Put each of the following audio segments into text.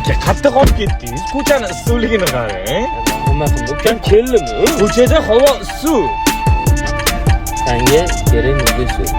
aka qattiq olib ketdingiz. Ko'chani issiqligini qarang. Nima qilib ukam keldimi? Ko'chada havo issiq. Senga kerak muzday suv.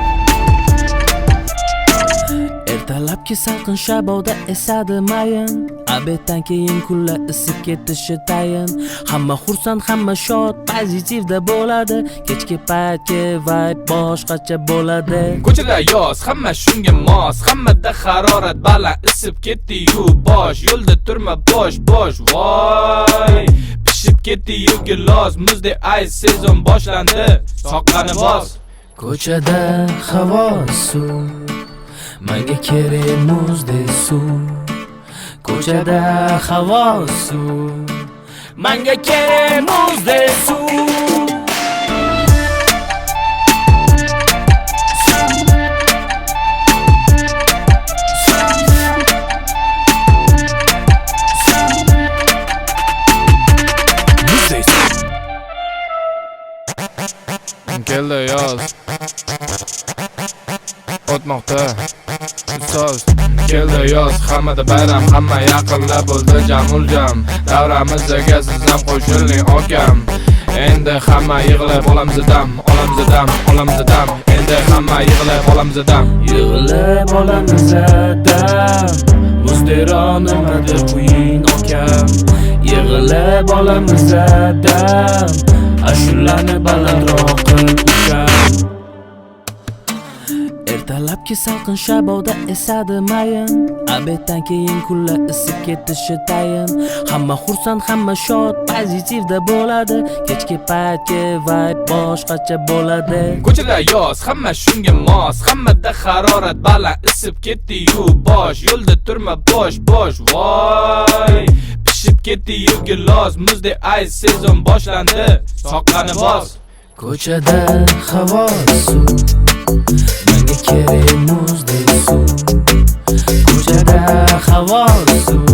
Ertalabki salqin shaboda esadi mayin. Abetdan keyin kunlar isib ketishi tayin. Hamma xursand, hamma shod, pozitivda bo'ladi. Kechki paytki vibe boshqacha bo'ladi. Ko'chada yoz, hamma shunga mos. Hammada harorat baland isib ketdi-yu bosh. Yo'lda turma bosh, voy. Pishib ketdi-yu gilos, muzdek ice sezon boshlandi. Soqqani bos. Ko'chada havo suv, menga kerak muzdek suv. Ko'chada havo suv, menga kerak muzdek suv. Keldi yoz. O'tmoqda so'z. Keldi yoz, hammada bayram, hamma yaqinlar bo'ldi jam. Davramizga siz ham qo'shiling okam. Endi hamma yig'lab olamizdan. Endi hamma yig'lab olamizdan. Yig'lab olamizdan. Muzderonimada quyin okam. Yig'lab olamizdan. Ashulani balandroq qil ukam. Ertalabki salqin shaboda esadi mayin. Abetdan keyin kunlar isib ketishi tayin. Hamma xursand, hamma shod, pozitivda bo'ladi. Kechki paytki vibe boshqacha bo'ladi. Ko'chada yoz, hamma shunga mos. Hammada harorat baland isib ketdi-yu bosh. Yo'lda turma bosh, voy. Pishib ketdi-yu gilos, muzdek ice sezon boshlandi. Soqqani bos. Ko'chada havo suv, menga kerak muzdek suv. Ko'chada havo suv,